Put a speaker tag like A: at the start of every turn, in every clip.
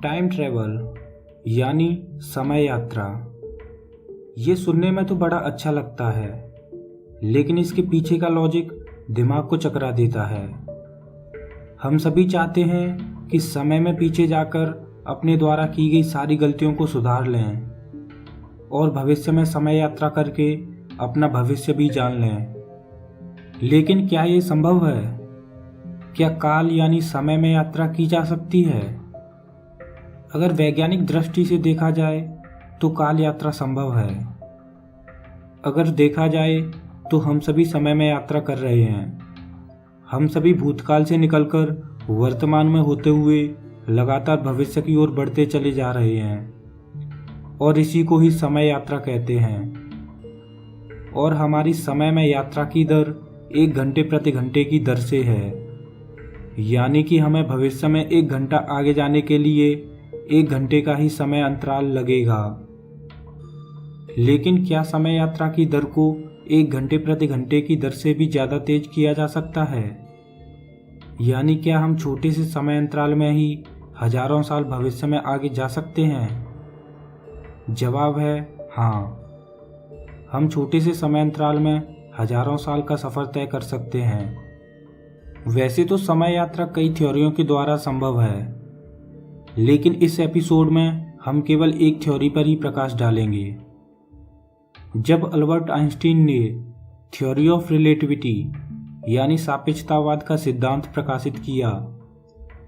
A: Time travel यानी समय यात्रा। ये सुनने में तो बड़ा अच्छा लगता है, लेकिन इसके पीछे का लॉजिक दिमाग को चकरा देता है। हम सभी चाहते हैं कि समय में पीछे जाकर अपने द्वारा की गई सारी गलतियों को सुधार लें और भविष्य में समय यात्रा करके अपना भविष्य भी जान लें। लेकिन क्या ये संभव है? क्या काल यानी समय में यात्रा की जा सकती है? अगर वैज्ञानिक दृष्टि से देखा जाए तो काल यात्रा संभव है। अगर देखा जाए तो हम सभी समय में यात्रा कर रहे हैं। हम सभी भूतकाल से निकलकर वर्तमान में होते हुए लगातार भविष्य की ओर बढ़ते चले जा रहे हैं और इसी को ही समय यात्रा कहते हैं। और हमारी समय में यात्रा की दर 1 घंटे प्रति घंटे की दर से है, यानी कि हमें भविष्य में 1 घंटा आगे जाने के लिए 1 घंटे का ही समय अंतराल लगेगा। लेकिन क्या समय यात्रा की दर को 1 घंटे प्रति घंटे की दर से भी ज़्यादा तेज किया जा सकता है? यानी क्या हम छोटे से समय अंतराल में ही हजारों साल भविष्य में आगे जा सकते हैं? जवाब है हाँ। हम छोटे से समय अंतराल में हजारों साल का सफ़र तय कर सकते हैं। वैसे तो समय यात्रा कई थ्योरियों के द्वारा संभव है, लेकिन इस एपिसोड में हम केवल एक थ्योरी पर ही प्रकाश डालेंगे। जब अल्बर्ट आइंस्टीन ने थ्योरी ऑफ रिलेटिविटी यानी सापेक्षतावाद का सिद्धांत प्रकाशित किया,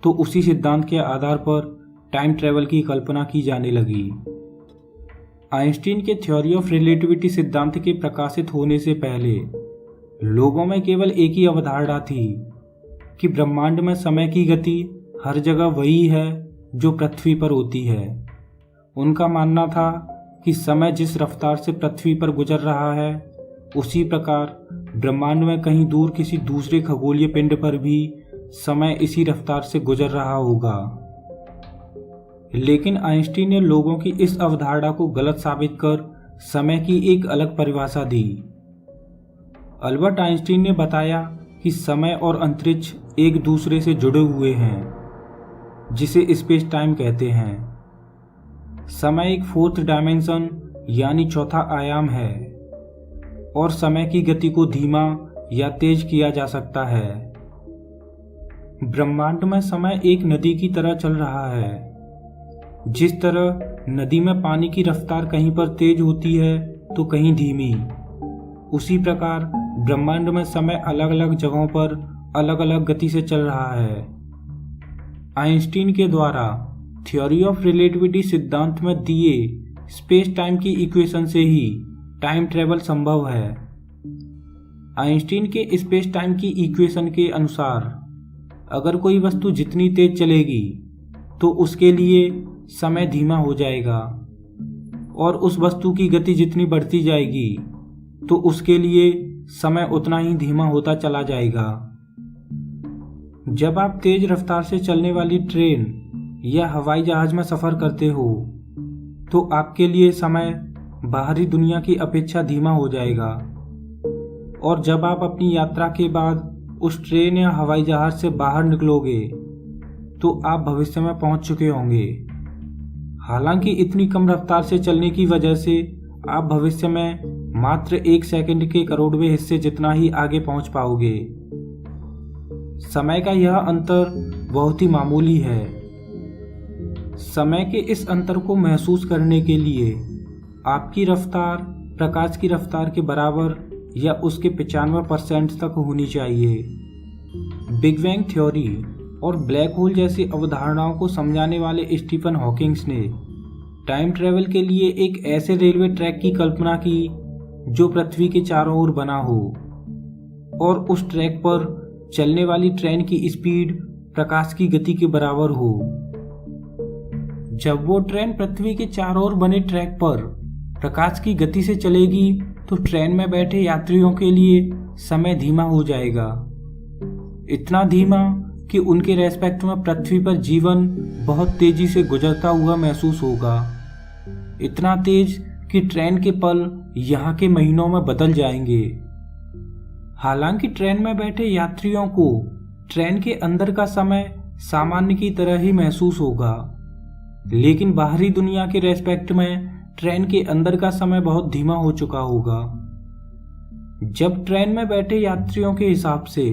A: तो उसी सिद्धांत के आधार पर टाइम ट्रेवल की कल्पना की जाने लगी। आइंस्टीन के थ्योरी ऑफ रिलेटिविटी सिद्धांत के प्रकाशित होने से पहले लोगों में केवल एक ही अवधारणा थी कि ब्रह्मांड में समय की गति हर जगह वही है जो पृथ्वी पर होती है। उनका मानना था कि समय जिस रफ्तार से पृथ्वी पर गुजर रहा है, उसी प्रकार ब्रह्मांड में कहीं दूर किसी दूसरे खगोलीय पिंड पर भी समय इसी रफ्तार से गुजर रहा होगा। लेकिन आइंस्टीन ने लोगों की इस अवधारणा को गलत साबित कर समय की एक अलग परिभाषा दी। अल्बर्ट आइंस्टीन ने बताया कि समय और अंतरिक्ष एक दूसरे से जुड़े हुए हैं, जिसे स्पेस टाइम कहते हैं। समय एक 4th डायमेंशन यानी चौथा आयाम है और समय की गति को धीमा या तेज किया जा सकता है। ब्रह्मांड में समय एक नदी की तरह चल रहा है। जिस तरह नदी में पानी की रफ्तार कहीं पर तेज होती है तो कहीं धीमी, उसी प्रकार ब्रह्मांड में समय अलग अलग जगहों पर अलग अलग गति से चल रहा है। आइंस्टीन के द्वारा थ्योरी ऑफ रिलेटिविटी सिद्धांत में दिए स्पेस टाइम की इक्वेशन से ही टाइम ट्रेवल संभव है। आइंस्टीन के स्पेस टाइम की इक्वेशन के अनुसार अगर कोई वस्तु जितनी तेज चलेगी तो उसके लिए समय धीमा हो जाएगा, और उस वस्तु की गति जितनी बढ़ती जाएगी तो उसके लिए समय उतना ही धीमा होता चला जाएगा। जब आप तेज रफ्तार से चलने वाली ट्रेन या हवाई जहाज में सफ़र करते हो तो आपके लिए समय बाहरी दुनिया की अपेक्षा धीमा हो जाएगा, और जब आप अपनी यात्रा के बाद उस ट्रेन या हवाई जहाज से बाहर निकलोगे तो आप भविष्य में पहुंच चुके होंगे। हालांकि इतनी कम रफ्तार से चलने की वजह से आप भविष्य में मात्र 1 सेकंड के करोड़वें हिस्से जितना ही आगे पहुंच पाओगे। समय का यह अंतर बहुत ही मामूली है। समय के इस अंतर को महसूस करने के लिए आपकी रफ्तार प्रकाश की रफ्तार के बराबर या उसके 95% तक होनी चाहिए। बिग बैंग थ्योरी और ब्लैक होल जैसी अवधारणाओं को समझाने वाले स्टीफन हॉकिंग्स ने टाइम ट्रेवल के लिए एक ऐसे रेलवे ट्रैक की कल्पना की जो पृथ्वी के चारों ओर बना हो, और उस ट्रैक पर चलने वाली ट्रेन की स्पीड प्रकाश की गति के बराबर हो। जब वो ट्रेन पृथ्वी के चारों ओर बने ट्रैक पर प्रकाश की गति से चलेगी तो ट्रेन में बैठे यात्रियों के लिए समय धीमा हो जाएगा, इतना धीमा कि उनके रेस्पेक्ट में पृथ्वी पर जीवन बहुत तेजी से गुजरता हुआ महसूस होगा। इतना तेज कि ट्रेन के पल यहाँ के महीनों में बदल जाएंगे। हालांकि ट्रेन में बैठे यात्रियों को ट्रेन के अंदर का समय सामान्य की तरह ही महसूस होगा, लेकिन बाहरी दुनिया के रेस्पेक्ट में ट्रेन के अंदर का समय बहुत धीमा हो चुका होगा। जब ट्रेन में बैठे यात्रियों के हिसाब से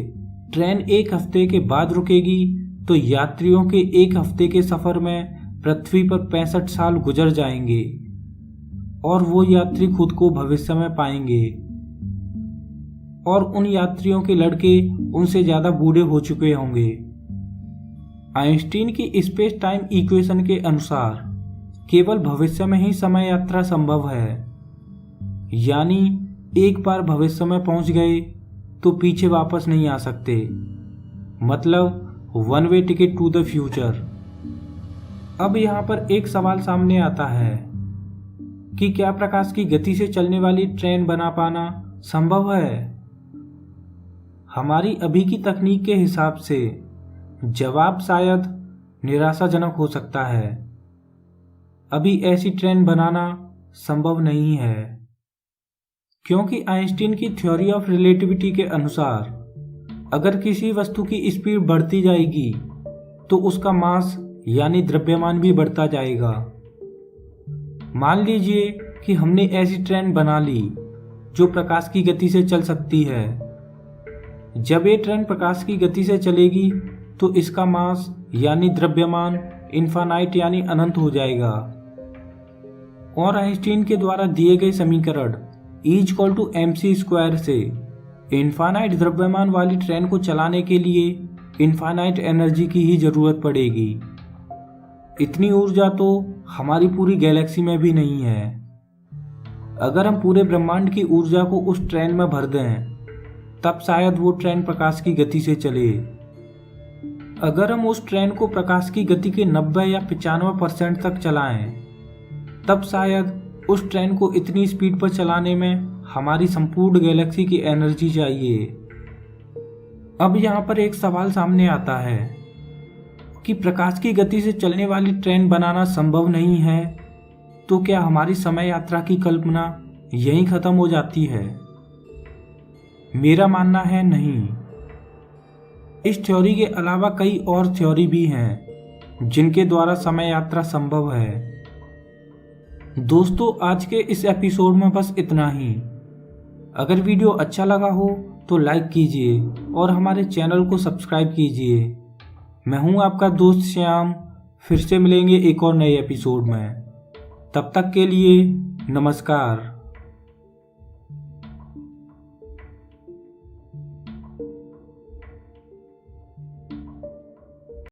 A: ट्रेन 1 हफ्ते के बाद रुकेगी, तो यात्रियों के 1 हफ्ते के सफर में पृथ्वी पर 65 साल गुजर जाएंगे और वो यात्री खुद को भविष्य में पाएंगे और उन यात्रियों के लड़के उनसे ज्यादा बूढ़े हो चुके होंगे। आइंस्टीन की स्पेस टाइम इक्वेशन के अनुसार केवल भविष्य में ही समय यात्रा संभव है, यानी एक बार भविष्य में पहुंच गए तो पीछे वापस नहीं आ सकते, मतलब 1 वे टिकट टू द फ्यूचर। अब यहाँ पर एक सवाल सामने आता है कि क्या प्रकाश की गति से चलने वाली ट्रेन बना पाना संभव है? हमारी अभी की तकनीक के हिसाब से जवाब शायद निराशाजनक हो सकता है। अभी ऐसी ट्रेन बनाना संभव नहीं है, क्योंकि आइंस्टीन की थ्योरी ऑफ रिलेटिविटी के अनुसार अगर किसी वस्तु की स्पीड बढ़ती जाएगी तो उसका मास यानी द्रव्यमान भी बढ़ता जाएगा। मान लीजिए कि हमने ऐसी ट्रेन बना ली जो प्रकाश की गति से चल सकती है। जब ये ट्रेन प्रकाश की गति से चलेगी तो इसका मास यानी द्रव्यमान इनफाइनाइट यानी अनंत हो जाएगा और आइंस्टीन के द्वारा दिए गए समीकरण E=mc² से इनफाइनाइट द्रव्यमान वाली ट्रेन को चलाने के लिए इनफाइनाइट एनर्जी की ही जरूरत पड़ेगी। इतनी ऊर्जा तो हमारी पूरी गैलेक्सी में भी नहीं है। अगर हम पूरे ब्रह्मांड की ऊर्जा को उस ट्रेन में भर दें तब शायद वो ट्रेन प्रकाश की गति से चले। अगर हम उस ट्रेन को प्रकाश की गति के 90 या 95% तक चलाएं, तब शायद उस ट्रेन को इतनी स्पीड पर चलाने में हमारी संपूर्ण गैलेक्सी की एनर्जी चाहिए। अब यहाँ पर एक सवाल सामने आता है कि प्रकाश की गति से चलने वाली ट्रेन बनाना संभव नहीं है, तो क्या हमारी समय यात्रा की कल्पना यहीं खत्म हो जाती है? मेरा मानना है नहीं। इस थ्योरी के अलावा कई और थ्योरी भी हैं जिनके द्वारा समय यात्रा संभव है। दोस्तों, आज के इस एपिसोड में बस इतना ही। अगर वीडियो अच्छा लगा हो तो लाइक कीजिए और हमारे चैनल को सब्सक्राइब कीजिए। मैं हूं आपका दोस्त श्याम। फिर से मिलेंगे एक और नए एपिसोड में। तब तक के लिए नमस्कार।